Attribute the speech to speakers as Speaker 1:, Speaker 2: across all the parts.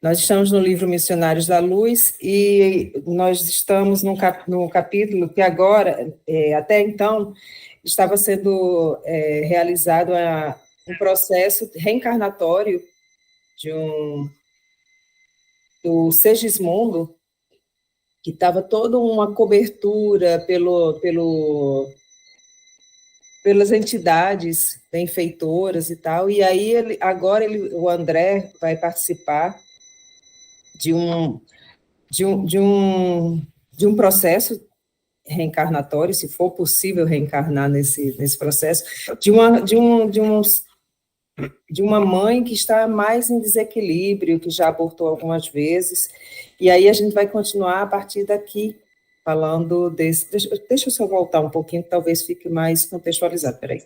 Speaker 1: Nós estamos no livro Missionários da Luz e nós estamos no capítulo que agora, até então, estava sendo realizado um processo reencarnatório do Segismundo, que estava toda uma cobertura pelas entidades benfeitoras e tal, e aí agora o André vai participar de um processo reencarnatório, se for possível reencarnar nesse processo, de uma mãe que está mais em desequilíbrio, que já abortou algumas vezes, e aí a gente vai continuar a partir daqui, falando desse... Deixa eu só voltar um pouquinho, que talvez fique mais contextualizado, peraí.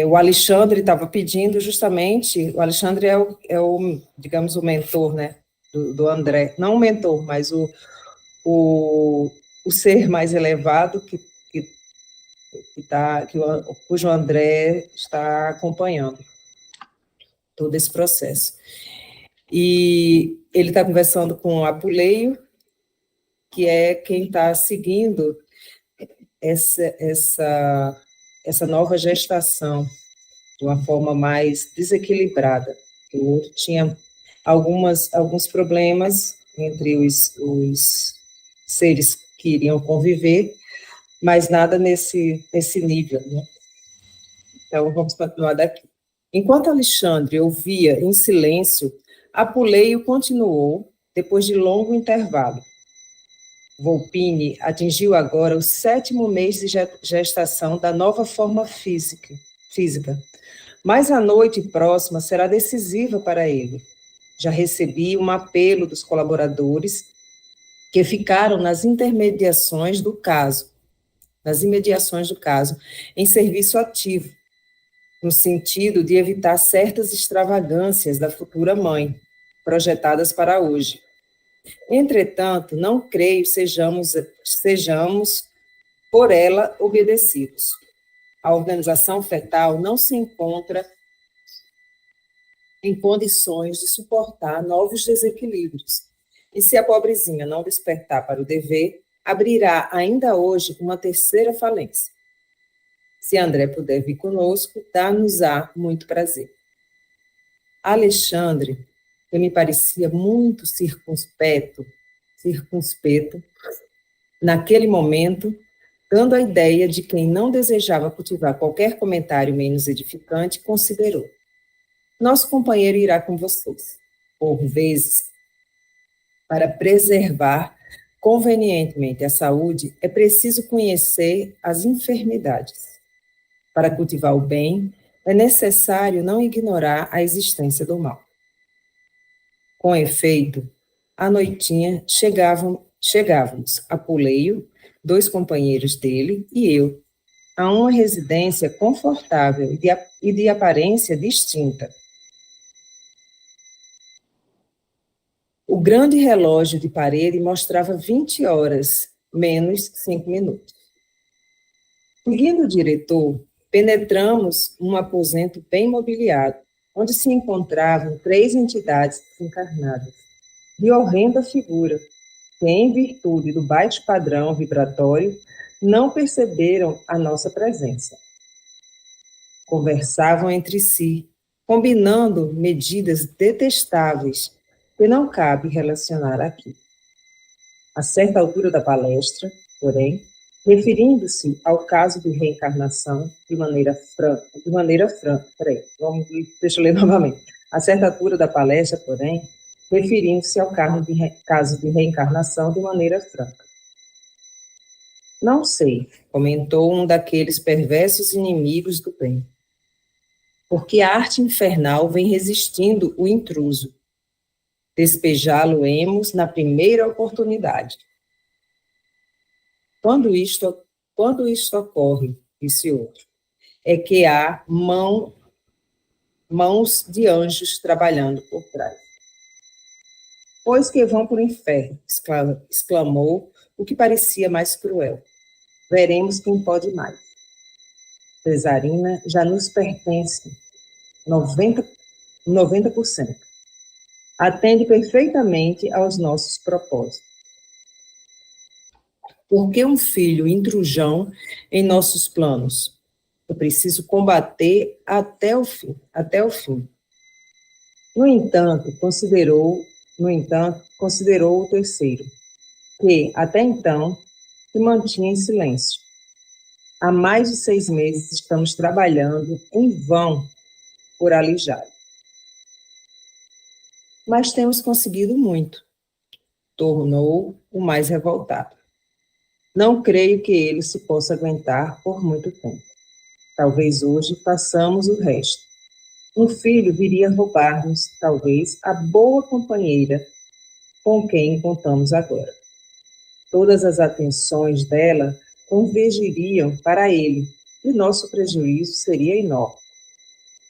Speaker 1: O Alexandre estava pedindo justamente, o Alexandre é o, digamos, o mentor, né, do André, não o mentor, mas o ser mais elevado cujo André está acompanhando todo esse processo. E ele está conversando com o Apuleio, que é quem está seguindo essa nova gestação de uma forma mais desequilibrada. O outro tinha alguns problemas entre os seres que iriam conviver, mas nada nesse nível, né? Então, vamos continuar daqui. Enquanto Alexandre ouvia em silêncio, Apuleio continuou, depois de longo intervalo. Volpine atingiu agora o 7º mês de gestação da nova forma física, mas a noite próxima será decisiva para ele. Já recebi um apelo dos colaboradores que ficaram nas imediações do caso, em serviço ativo, no sentido de evitar certas extravagâncias da futura mãe, projetadas para hoje. Entretanto, não creio sejamos por ela obedecidos. A organização fetal não se encontra em condições de suportar novos desequilíbrios. E se a pobrezinha não despertar para o dever, abrirá ainda hoje uma terceira falência. Se André puder vir conosco, dá-nos-á muito prazer. Alexandre, que me parecia muito circunspecto, naquele momento, dando a ideia de quem não desejava cultivar qualquer comentário menos edificante, considerou: nosso companheiro irá com vocês. Por vezes, para preservar convenientemente a saúde, é preciso conhecer as enfermidades. Para cultivar o bem, é necessário não ignorar a existência do mal. Com efeito, à noitinha chegávamos Apuleio, 2 companheiros dele e eu, a uma residência confortável e de aparência distinta. O grande relógio de parede mostrava 20 horas, menos 5 minutos. Seguindo o diretor, penetramos um aposento bem mobiliado, onde se encontravam 3 entidades desencarnadas, de horrenda figura, que, em virtude do baixo padrão vibratório, não perceberam a nossa presença. Conversavam entre si, combinando medidas detestáveis que não cabe relacionar aqui. A certa altura da palestra, porém, referindo-se ao caso de reencarnação de maneira franca, deixa eu ler novamente. A certa altura da palestra, porém, referindo-se ao caso de reencarnação de maneira franca. Não sei, comentou um daqueles perversos inimigos do bem, porque a arte infernal vem resistindo o intruso. Despejá-lo-emos na primeira oportunidade. Quando isto ocorre, disse outro, é que há mãos de anjos trabalhando por trás. Pois que vão para o inferno, exclamou o que parecia mais cruel. Veremos quem pode mais. cesarina já nos pertence 90%. Atende perfeitamente aos nossos propósitos. Por que um filho intrujão em nossos planos? Eu preciso combater até o fim, até o fim. No entanto, considerou o terceiro, que, até então, se mantinha em silêncio. Há mais de 6 meses estamos trabalhando em vão por alijá-lo. Mas temos conseguido muito, tornou o mais revoltado. Não creio que ele se possa aguentar por muito tempo. Talvez hoje façamos o resto. Um filho viria roubar-nos, talvez, a boa companheira com quem contamos agora. Todas as atenções dela convergiriam para ele, e nosso prejuízo seria enorme.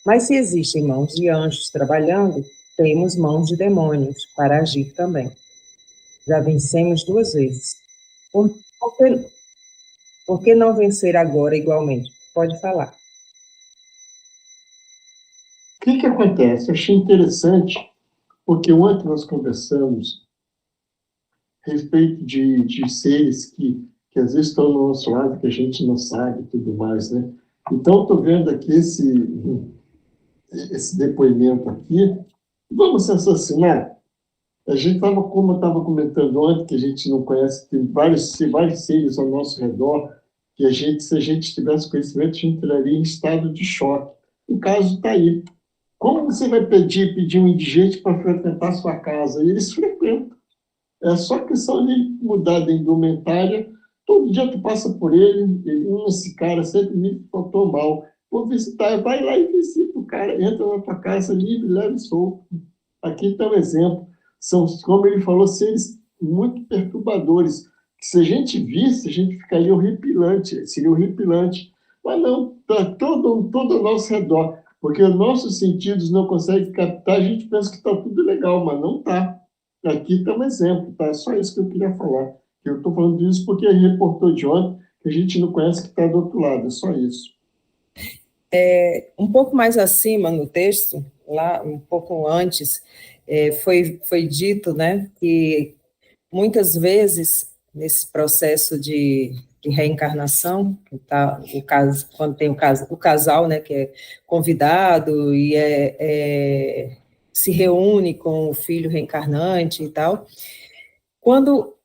Speaker 1: Mas se existem mãos de anjos trabalhando, temos mãos de demônios para agir também. Já vencemos 2 vezes. Por que não vencer agora igualmente? Pode falar.
Speaker 2: O que acontece? Eu achei interessante, porque ontem nós conversamos a respeito de seres que às vezes estão no nosso lado, que a gente não sabe e tudo mais, né? Então, estou vendo aqui esse depoimento aqui. Vamos raciocinar. A gente estava, como eu estava comentando ontem, que a gente não conhece, tem vários seres ao nosso redor, que se a gente tivesse conhecimento, a gente entraria em estado de choque. O caso está aí. Como você vai pedir um indigente para frequentar a sua casa? E eles frequentam. É só questão de mudar de indumentária. Todo dia tu passa por ele, esse cara sempre me tratou mal. Vou visitar, vai lá e visita o cara, entra na tua casa livre, leve e solto. Aqui está um exemplo. São, como ele falou, seres muito perturbadores. Que se a gente visse, a gente ficaria horripilante, seria horripilante. Mas não, está todo ao nosso redor. Porque os nossos sentidos não conseguem captar, a gente pensa que está tudo legal, mas não está. Aqui está um exemplo, tá? É só isso que eu queria falar. Eu estou falando isso porque ele reportou de ontem que a gente não conhece que está do outro lado, é só isso.
Speaker 1: Um pouco mais acima no texto, lá um pouco antes, foi dito, né, que muitas vezes nesse processo de reencarnação, que tá, o caso, quando tem o casal, né, que é convidado e se reúne com o filho reencarnante e tal, quando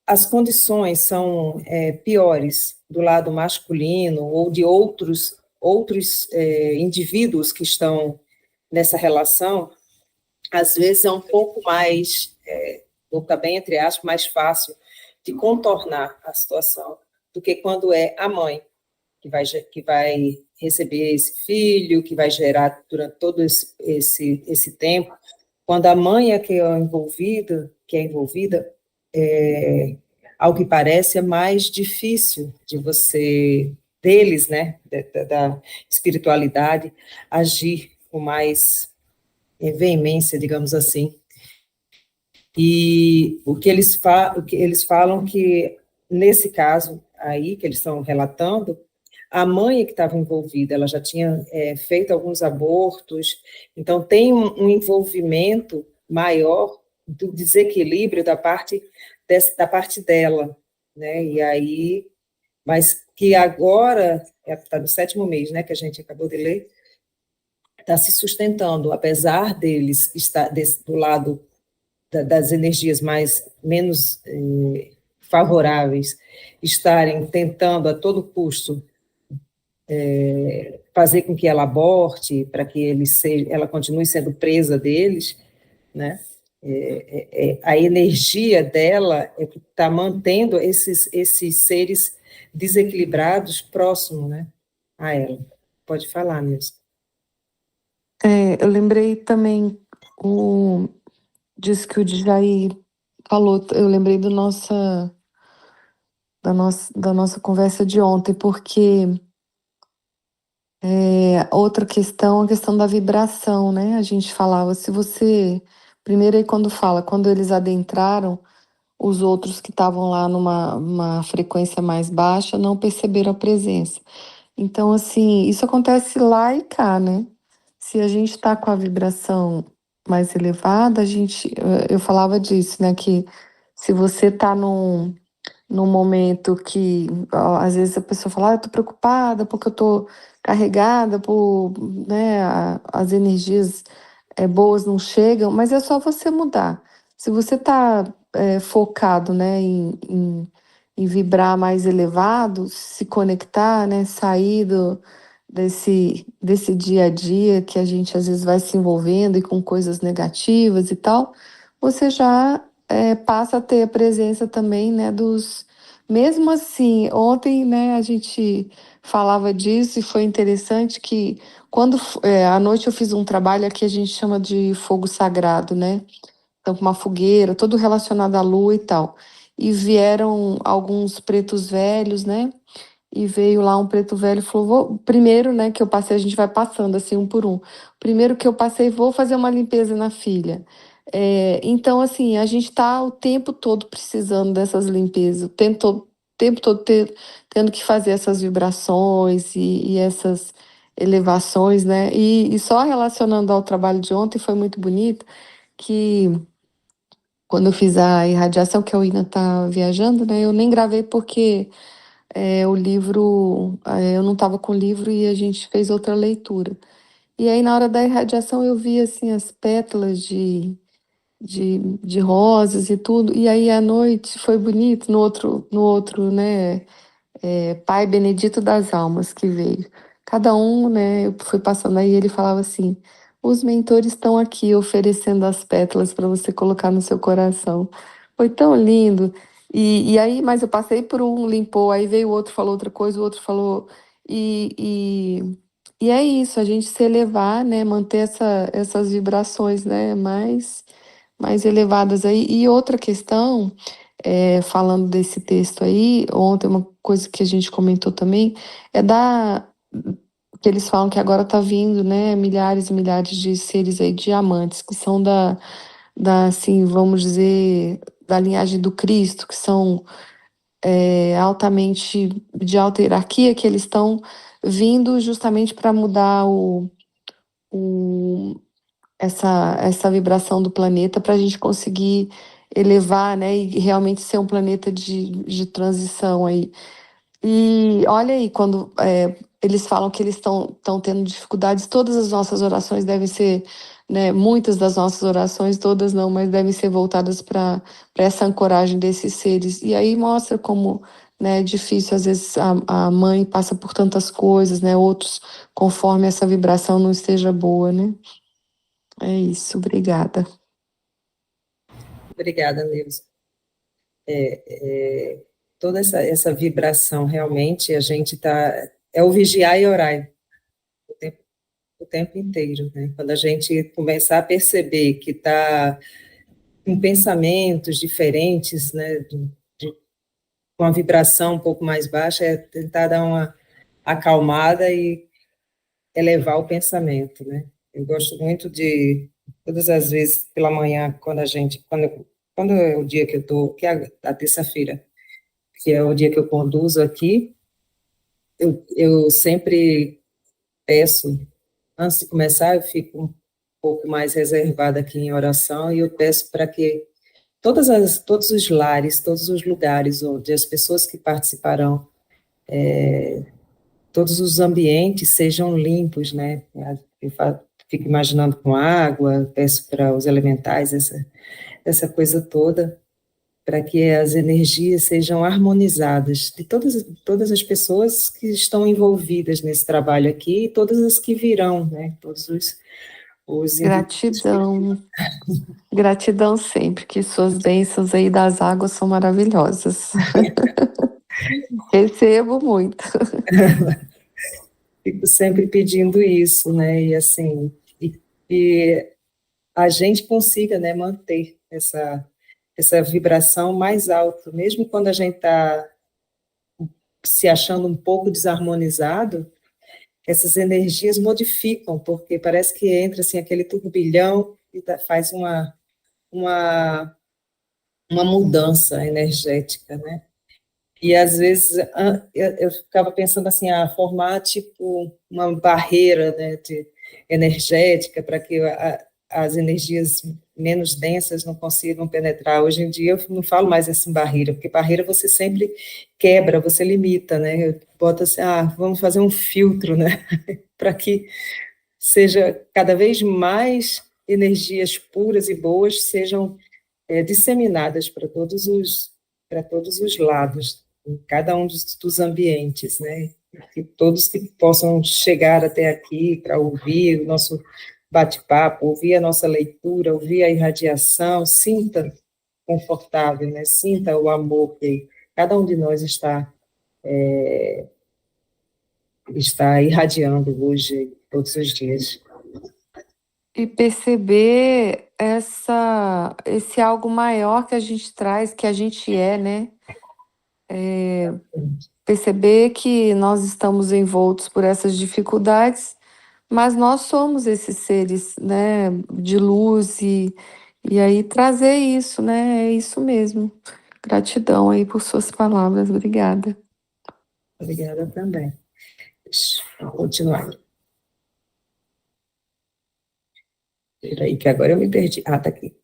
Speaker 1: as condições são piores do lado masculino ou de outros indivíduos que estão nessa relação, às vezes é um pouco mais, vou botar bem entre aspas, mais fácil de contornar a situação do que quando é a mãe que vai receber esse filho, que vai gerar durante todo esse tempo. Quando a mãe é que é envolvida, ao que parece, é mais difícil de deles, né, da espiritualidade, agir com mais veemência, digamos assim. E o que eles falam que, nesse caso aí, que eles estão relatando, a mãe que estava envolvida, ela já tinha feito alguns abortos, então tem um envolvimento maior do desequilíbrio da parte dela, né? E aí, mas que agora está no 7º mês, né? Que a gente acabou de ler, está se sustentando, apesar deles estar do lado das energias menos favoráveis, estarem tentando a todo custo fazer com que ela aborte, para que ela continue sendo presa deles, né? A energia dela é que está mantendo esses seres desequilibrados próximos, né, a ela. Pode falar, Nilson.
Speaker 3: Eu lembrei também disso que o Djaí falou, eu lembrei da nossa conversa de ontem, porque outra questão, a questão da vibração, né? A gente falava, primeiro aí quando eles adentraram, os outros que estavam lá numa frequência mais baixa não perceberam a presença. Então, assim, isso acontece lá e cá, né? Se a gente está com a vibração mais elevada, eu falava disso, né? Que se você está num momento que, ó, às vezes a pessoa fala, eu tô preocupada porque eu tô carregada por, né, as energias boas não chegam, mas é só você mudar. Se você tá focado, né, em vibrar mais elevado, se conectar, né, sair desse dia a dia que a gente às vezes vai se envolvendo e com coisas negativas e tal, você já passa a ter a presença também, né, mesmo assim, ontem, né, a gente falava disso e foi interessante que à noite eu fiz um trabalho aqui, a gente chama de fogo sagrado, né? Então, com uma fogueira, todo relacionado à lua e tal. E vieram alguns pretos velhos, né? E veio lá um preto velho e falou: primeiro, né, que eu passei, a gente vai passando assim um por um. Primeiro que eu passei, vou fazer uma limpeza na filha. Então, assim, a gente está o tempo todo precisando dessas limpezas, o tempo todo tendo que fazer essas vibrações e essas elevações, né? E só relacionando ao trabalho de ontem, foi muito bonito que quando eu fiz a irradiação, que a Wina tá viajando, né? Eu nem gravei porque o livro, eu não estava com o livro e a gente fez outra leitura. E aí, na hora da irradiação, eu vi, assim, as pétalas de rosas e tudo. E aí, à noite, foi bonito, no outro, né, Pai Benedito das Almas que veio. Cada um, né, eu fui passando aí, ele falava assim, os mentores estão aqui oferecendo as pétalas para você colocar no seu coração. Foi tão lindo. E aí, mas eu passei por um, limpou, aí veio o outro, falou outra coisa, o outro falou. E, e é isso, a gente se elevar, né, manter essas vibrações, né, mais elevadas aí. E outra questão falando desse texto aí, ontem uma coisa que a gente comentou também é que eles falam que agora tá vindo, né, milhares e milhares de seres aí, diamantes, que são assim, vamos dizer, da linhagem do Cristo, que são altamente de alta hierarquia, que eles estão vindo justamente para mudar o, essa vibração do planeta para a gente conseguir elevar, né, e realmente ser um planeta de transição aí. E olha aí, quando eles falam que eles estão tendo dificuldades, todas as nossas orações devem ser, né, muitas das nossas orações, todas não, mas devem ser voltadas para essa ancoragem desses seres. E aí mostra como, né, é difícil, às vezes a mãe passa por tantas coisas, né, outros conforme essa vibração não esteja boa, né? É isso, obrigada.
Speaker 1: Obrigada, Neuza. Toda essa vibração, realmente, a gente está... É o vigiar e orar o tempo inteiro, né? Quando a gente começar a perceber que está com pensamentos diferentes, né, com a vibração um pouco mais baixa, é tentar dar uma acalmada e elevar o pensamento, né? Eu gosto muito de, todas as vezes pela manhã, quando é o dia que eu estou, que é a terça-feira, que é o dia que eu conduzo aqui, eu sempre peço, antes de começar, eu fico um pouco mais reservada aqui em oração e eu peço para que todos os lares, todos os lugares onde as pessoas que participarão, todos os ambientes sejam limpos, né? Fico imaginando com água, peço para os elementais essa coisa toda, para que as energias sejam harmonizadas de todas as pessoas que estão envolvidas nesse trabalho aqui e todas as que virão, né? Todos os indivíduos que...
Speaker 3: Gratidão, gratidão sempre, que suas bênçãos aí das águas são maravilhosas. Recebo muito.
Speaker 1: Fico sempre pedindo isso, né? E assim, e a gente consiga, né, manter essa vibração mais alta, mesmo quando a gente está se achando um pouco desarmonizado, essas energias modificam, porque parece que entra assim aquele turbilhão e faz uma mudança energética, né? E, às vezes, eu ficava pensando assim, formar, tipo, uma barreira, né, energética para que as energias menos densas não consigam penetrar. Hoje em dia, eu não falo mais assim barreira, porque barreira você sempre quebra, você limita, né? Eu boto assim, vamos fazer um filtro, né, para que seja cada vez mais energias puras e boas sejam disseminadas para todos os lados, em cada um dos ambientes, né? Que todos que possam chegar até aqui para ouvir o nosso bate-papo, ouvir a nossa leitura, ouvir a irradiação, sinta confortável, né? Sinta o amor que cada um de nós está irradiando hoje, todos os dias.
Speaker 3: E perceber esse algo maior que a gente traz, que a gente é, né? Perceber que nós estamos envoltos por essas dificuldades, mas nós somos esses seres, né, de luz e aí trazer isso, né? É isso mesmo. Gratidão aí por suas palavras. Obrigada.
Speaker 1: Obrigada também. Vamos continuar. Peraí, que agora eu me perdi. Tá aqui.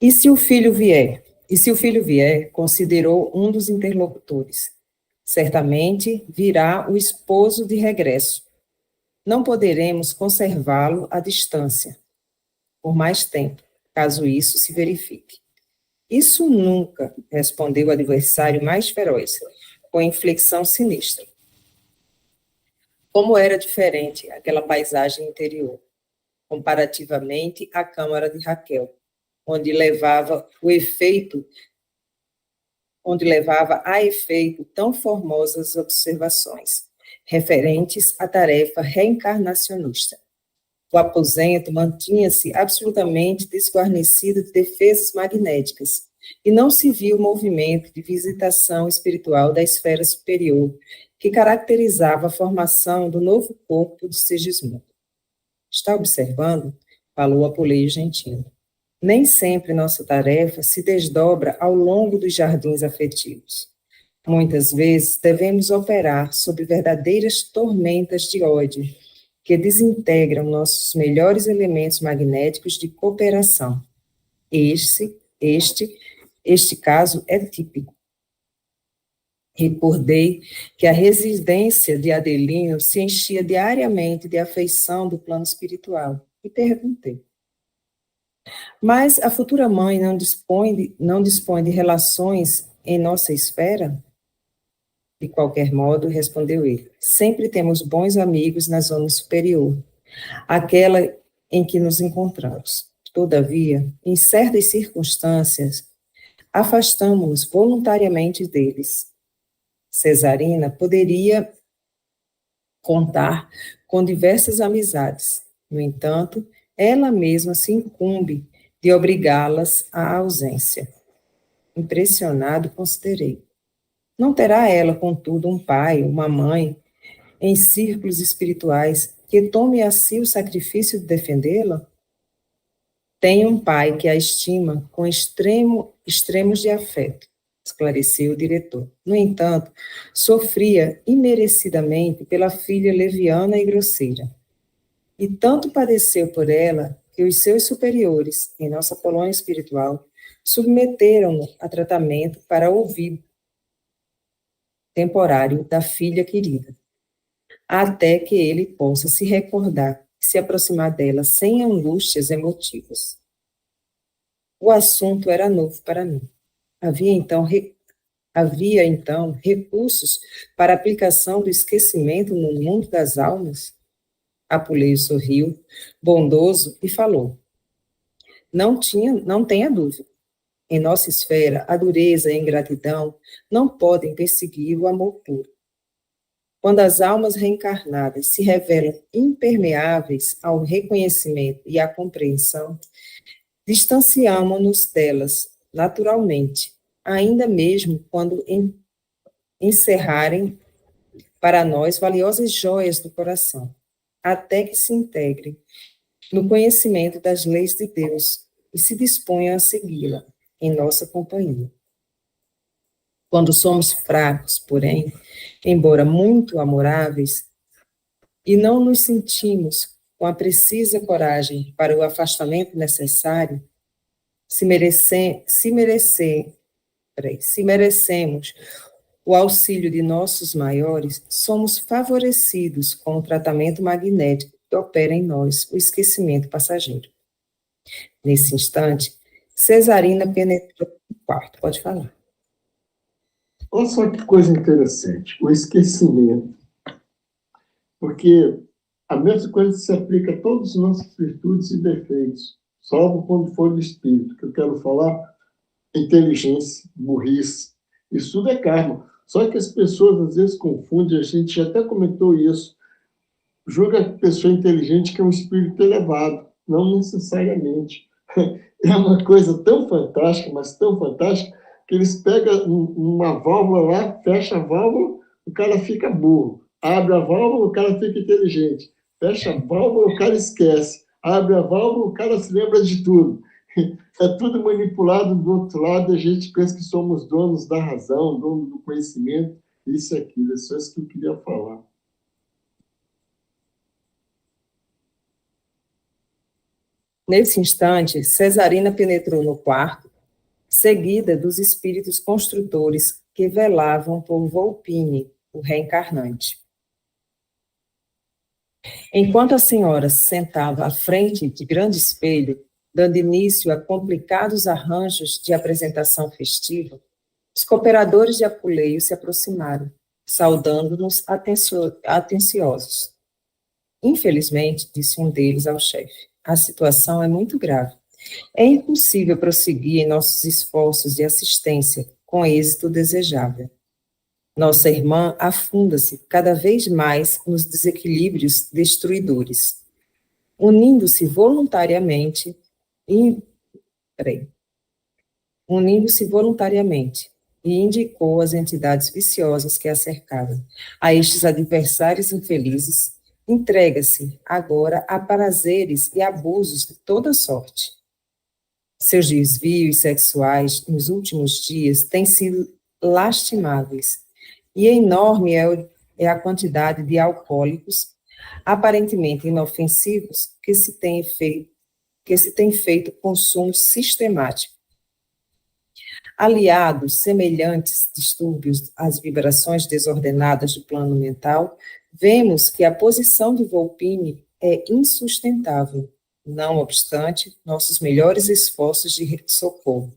Speaker 1: E se o filho vier? E se o filho vier, considerou um dos interlocutores. Certamente virá o esposo de regresso. Não poderemos conservá-lo à distância por mais tempo, caso isso se verifique. Isso nunca, respondeu o adversário mais feroz, com inflexão sinistra. Como era diferente aquela paisagem interior, comparativamente à câmara de Raquel, onde levava a efeito tão formosas observações, referentes à tarefa reencarnacionista. O aposento mantinha-se absolutamente desguarnecido de defesas magnéticas, e não se viu o movimento de visitação espiritual da esfera superior, que caracterizava a formação do novo corpo do Sigismundo. Está observando? Falou Apuleio Gentili. Nem sempre nossa tarefa se desdobra ao longo dos jardins afetivos. Muitas vezes devemos operar sob verdadeiras tormentas de ódio, que desintegram nossos melhores elementos magnéticos de cooperação. Este caso é típico. Recordei que a residência de Adelino se enchia diariamente de afeição do plano espiritual, e perguntei: mas a futura mãe não dispõe de relações em nossa esfera? De qualquer modo, respondeu ele, sempre temos bons amigos na zona superior, aquela em que nos encontramos. Todavia, em certas circunstâncias, afastamo-nos voluntariamente deles. Cesarina poderia contar com diversas amizades. No entanto, ela mesma se incumbe de obrigá-las à ausência. Impressionado, considerei. Não terá ela, contudo, um pai, uma mãe, em círculos espirituais, que tome a si o sacrifício de defendê-la? Tem um pai que a estima com extremos de afeto, esclareceu o diretor. No entanto, sofria imerecidamente pela filha leviana e grosseira. E tanto padeceu por ela que os seus superiores, em nossa colônia espiritual, submeteram-no a tratamento para ouvir temporário da filha querida, até que ele possa se recordar e se aproximar dela sem angústias emotivas. O assunto era novo para mim. Havia então recursos para aplicação do esquecimento no mundo das almas? Apuleio sorriu, bondoso, e falou: não tenha dúvida. Em nossa esfera, a dureza e a ingratidão não podem perseguir o amor puro. Quando as almas reencarnadas se revelam impermeáveis ao reconhecimento e à compreensão, distanciamo-nos delas naturalmente, ainda mesmo quando encerrarem para nós valiosas joias do coração, até que se integrem no conhecimento das leis de Deus e se disponham a segui-la, em nossa companhia. Quando somos fracos, porém, embora muito amoráveis, e não nos sentimos com a precisa coragem para o afastamento necessário, se merecemos o auxílio de nossos maiores, somos favorecidos com o tratamento magnético que opera em nós o esquecimento passageiro. Nesse instante, Cesarina penetrou no quarto. Pode falar.
Speaker 2: Olha só que coisa interessante, o esquecimento. Porque a mesma coisa se aplica a todas as nossas virtudes e defeitos, salvo quando for do espírito, que eu quero falar inteligência, burrice. Isso tudo é karma. Só que as pessoas às vezes confundem, a gente já até comentou isso, julga a pessoa inteligente que é um espírito elevado. Não necessariamente. É uma coisa tão fantástica, mas tão fantástica, que eles pegam uma válvula lá, fecha a válvula, o cara fica burro. Abre a válvula, o cara fica inteligente. Fecha a válvula, o cara esquece. Abre a válvula, o cara se lembra de tudo. É tudo manipulado do outro lado, a gente pensa que somos donos da razão, donos do conhecimento, isso e aquilo. É só isso que eu queria falar.
Speaker 1: Nesse instante, Cesarina penetrou no quarto, seguida dos espíritos construtores que velavam por Volpine, o reencarnante. Enquanto a senhora se sentava à frente de grande espelho, dando início a complicados arranjos de apresentação festiva, os cooperadores de Apuleio se aproximaram, saudando-nos atenciosos. Infelizmente, disse um deles ao chefe, a situação é muito grave. É impossível prosseguir em nossos esforços de assistência com êxito desejável. Nossa irmã afunda-se cada vez mais nos desequilíbrios destruidores, unindo-se voluntariamente e indicou as entidades viciosas que a cercavam. A estes adversários infelizes, entrega-se agora a prazeres e abusos de toda sorte. Seus desvios sexuais nos últimos dias têm sido lastimáveis, e enorme é a quantidade de alcoólicos, aparentemente inofensivos, que se tem feito consumo sistemático. Aliados semelhantes distúrbios às vibrações desordenadas do plano mental, vemos que a posição de Volpine é insustentável, não obstante nossos melhores esforços de socorro.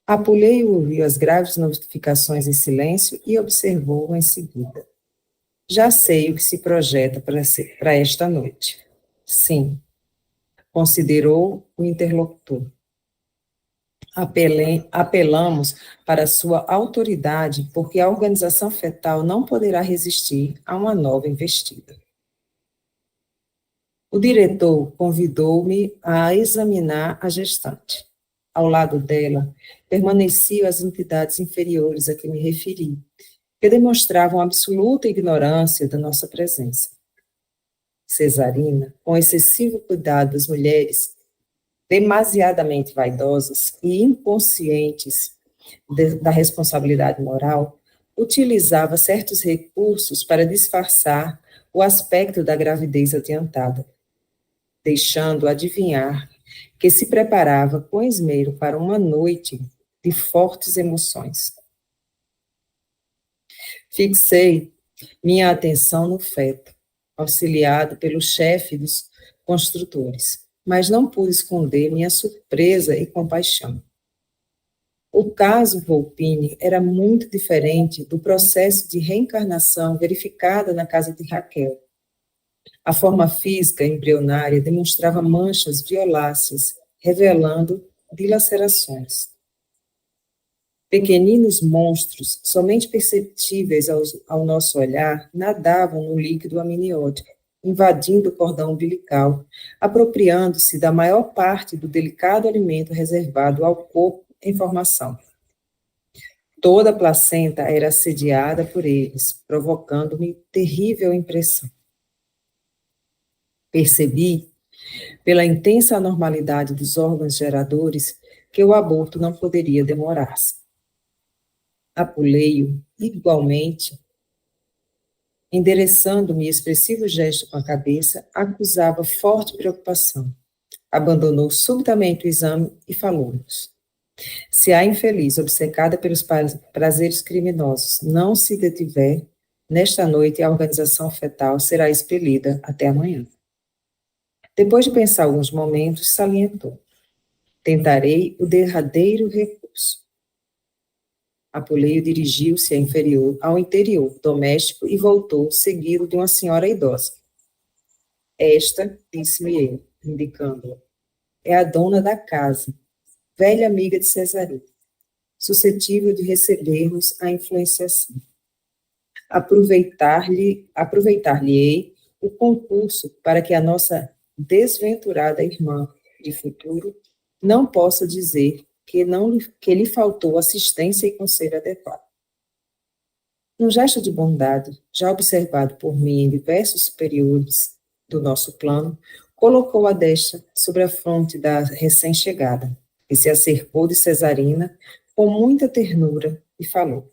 Speaker 1: Apuleio ouviu as graves notificações em silêncio e observou em seguida. Já sei o que se projeta para esta noite. Sim, considerou o interlocutor. Apelamos para sua autoridade, porque a organização fetal não poderá resistir a uma nova investida. O diretor convidou-me a examinar a gestante. Ao lado dela, permaneciam as entidades inferiores a que me referi, que demonstravam absoluta ignorância da nossa presença. Cesarina, com excessivo cuidado das mulheres, demasiadamente vaidosas e inconscientes da responsabilidade moral, utilizava certos recursos para disfarçar o aspecto da gravidez adiantada, deixando adivinhar que se preparava com esmero para uma noite de fortes emoções. Fixei minha atenção no feto, auxiliado pelo chefe dos construtores, mas não pude esconder minha surpresa e compaixão. O caso Volpine era muito diferente do processo de reencarnação verificada na casa de Raquel. A forma física embrionária demonstrava manchas violáceas, revelando dilacerações. Pequeninos monstros, somente perceptíveis ao nosso olhar, nadavam no líquido amniótico, invadindo o cordão umbilical, apropriando-se da maior parte do delicado alimento reservado ao corpo em formação. Toda a placenta era assediada por eles, provocando-me terrível impressão. Percebi, pela intensa anormalidade dos órgãos geradores, que o aborto não poderia demorar-se. Apuleio, igualmente, endereçando-me expressivo gesto com a cabeça, acusava forte preocupação. Abandonou subitamente o exame e falou-nos. Se a infeliz, obcecada pelos prazeres criminosos, não se detiver, nesta noite a organização fetal será expelida até amanhã. Depois de pensar alguns momentos, salientou. Tentarei o derradeiro recurso. Apuleio dirigiu-se ao interior doméstico e voltou, seguido de uma senhora idosa. Esta, disse-me ele, indicando-a, é a dona da casa, velha amiga de Cesarino, suscetível de receber-nos a influenciação. Aproveitar-lhe-ei o concurso para que a nossa desventurada irmã de futuro não possa dizer que lhe faltou assistência e conselho adequado. Num gesto de bondade, já observado por mim em diversos superiores do nosso plano, colocou a destra sobre a fronte da recém-chegada, e se acercou de Cesarina com muita ternura e falou.